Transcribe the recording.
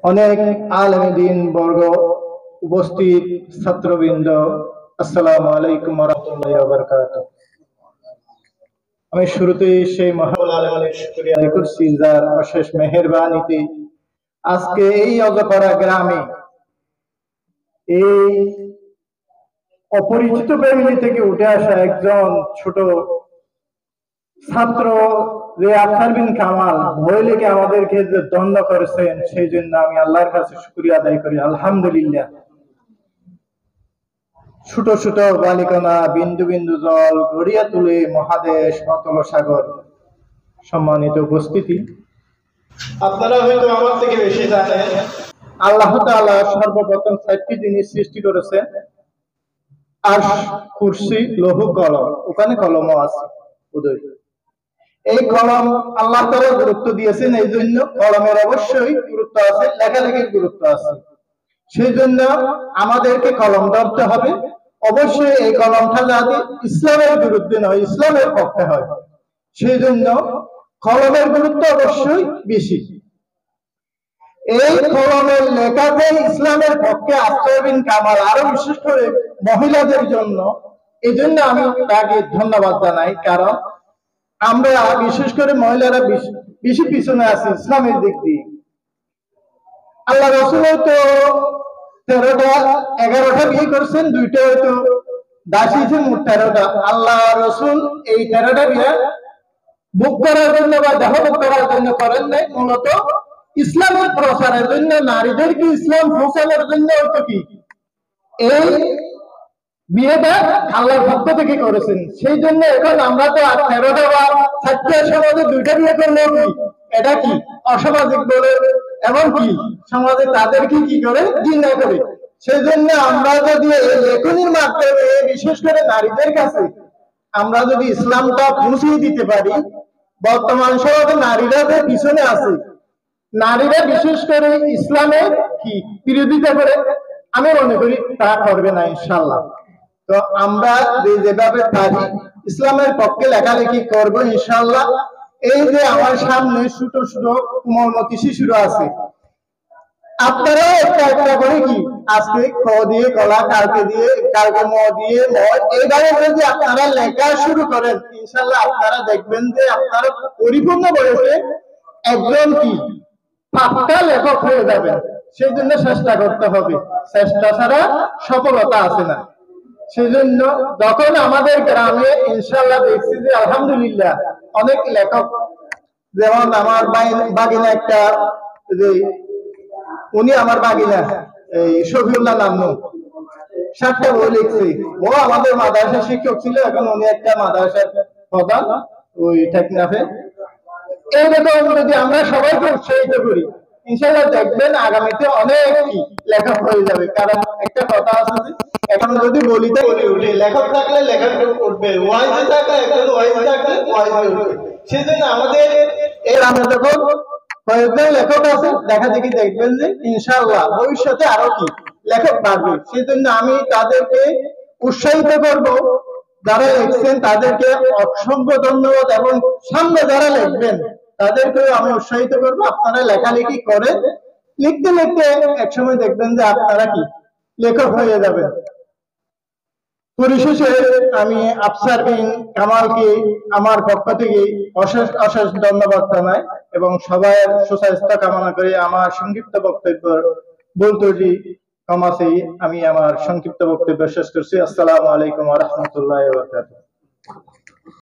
অনেক আলেমে দিন বর্গ, উপস্থিত ছাত্রবৃন্দ, আসসালামু আলাইকুম ওয়া রাহমাতুল্লাহি ওয়া বারাকাতুহু। আমি শুরুতেই সেই মহান আলেমের শুকরিয়া আদায় করছি যার অশেষ মেহেরবানিতে আজকে এই অজপাড়া গ্রামে এই অপরিচিত ফ্যামিলি থেকে উঠে আসা একজন ছোট ছাত্র যে আফসার বিন কামাল ভয় লেগে আমাদেরকে যে দ্বন্দ্ব করেছেন, সেই জন্য আমি আল্লাহর কাছে শুকরিয়া আদায় করি, আলহামদুলিল্লাহ। ছোট ছোট বালিকণা বিন্দু বিন্দু জল গড়িয়া তুলে মহাদেশ অতল সাগর। সম্মানিত উপস্থিতি, আপনারা হয়তো আমার থেকে বেশি জানেন আল্লাহ তাআলা সর্বপ্রথম 4টি জিনিস সৃষ্টি করেছেন, আরশ, কুরসি, লৌহ কলম। ওখানে কলমও আছে উদয়। এই কলম আল্লাহ তাআলা গুরুত্ব দিয়েছেন, এই জন্য কলমের অবশ্যই গুরুত্ব আছে, লেখালেখির গুরুত্ব আছে। সেই জন্য আমাদেরকে কলম ধরতে হবে। অবশ্যই এই কলমটা যাতে ইসলামের বিরুদ্ধে নয়, ইসলামের পক্ষে হয়, সেই জন্য কলমের গুরুত্ব অবশ্যই বেশি। এই কলমের লেখাতে ইসলামের পক্ষে আফসার বিন কামাল, আরো বিশেষ করে মহিলাদের জন্য, এই জন্য আমি তাকে ধন্যবাদ জানাই। কারণ আমরা বিশেষ করে মহিলারা বেশি পিছনে আছি ইসলামের দিক দিয়ে। আল্লাহ রাসূল তো 13টা 11টা বিয়ে করছেন, 2টা হয়তো দাসী ছিল, মোট 13টা। আল্লাহ রাসূল এই 13টা বিয়ে ভোগ করার জন্য বা দেহ ভোগ করার জন্য করেন নাই, মূলত ইসলামের প্রচারের জন্য, নারীদেরকে ইসলাম প্রচারের জন্য হয়তো কি এই বিয়েটা আল্লাহর পক্ষ থেকে করেছেন। সেই জন্য এখন আমরা তো আর 13টা বা 4টা সমাজে 2টা বিয়ে করলেও কি এটা কি অসামাজিক বলে, এবং কি সমাজে তাদেরকে কি করে ঘৃণা করে। সেই জন্য আমরা যদি এই লেখনির মাধ্যমে বিশেষ করে নারীদের কাছে আমরা যদি ইসলামটা পৌঁছিয়ে দিতে পারি, বর্তমান সমাজে নারীরা যে পিছনে আছে, নারীরা বিশেষ করে ইসলামের কি বিরোধিতা করে, আমি মনে করি তা করবে না ইনশাআল্লাহ। তো আমরা যেভাবে পারি ইসলামের পক্ষে লেখালেখি করব ইনশাআল্লাহ। এই যে আমার সামনে ছোট ছোট কোমলমতি শিশুরা আছে, আপনারা একটা একটা করে কি আজকে খ দিয়ে কলা, কালকে ম দিয়ে ময়, এইভাবে যদি আপনারা লেখা শুরু করেন ইনশাআল্লাহ আপনারা দেখবেন যে আপনারা পরিপূর্ণ বয়সে একজন কি পাক্কা লেখক হয়ে যাবেন। সেই জন্য চেষ্টা করতে হবে, চেষ্টা ছাড়া সফলতা আসে না। সেই জন্য যখন আমাদের গ্রামে ইনশাআল্লাহ দেখছি যে আলহামদুলিল্লাহ অনেক লেখক, যেমন আমার বাগিনা একটা, যে উনি আমার বাগিনা এই শফিউল্লাহ নামনু 7টা বই লিখছে। ও আমাদের মাদ্রাসার শিক্ষক ছিল, এখন উনি একটা মাদ্রাসার প্রধান ওই টেকনাফে। এইরকম যদি আমরা সবাইকে উৎসাহিত করি ইনশাআল্লাহ দেখবেন আগামীতে অনেক লেখক হয়ে যাবে। কারণ একটা কথা আছে যে এখন যদি বলিতে বলে উঠে, লেখক থাকলে লেখক উঠবে, ওয়াইজ থাকলে একজন ওয়াইজ থাকলে ওয়াইজ উঠবে। সেই জন্য আমাদের এর আমরা যখন কয়েকজন লেখক আছে দেখা দেখি দেখবেন যে ইনশাআল্লাহ ভবিষ্যতে আরো কি লেখক বাড়বে। সেই জন্য আমি তাদেরকে উৎসাহিত করব, যারা লিখছেন তাদেরকে অসংখ্য ধন্যবাদ, এবং সামনে যারা লিখবেন তাদেরকেও আমি উৎসাহিত করবো আপনারা লেখালেখি করে লিখতে লিখতে একসময় দেখবেন যে আপনারা কি লেখক হয়ে যাবেন। পরিশেষে আমি আফসার বিন কামালকে আমার পক্ষ থেকে অশেষ অশেষ ধন্যবাদ জানাই, এবং সবার সুস্বাস্থ্য কামনা করে আমার সংক্ষিপ্ত বক্তব্য বলতে ক্ষমাতেই আমি আমার সংক্ষিপ্ত বক্তব্য শেষ করছি। আসসালামু আলাইকুম ওয়া রাহমাতুল্লাহি ওয়া বারাকাতুহু।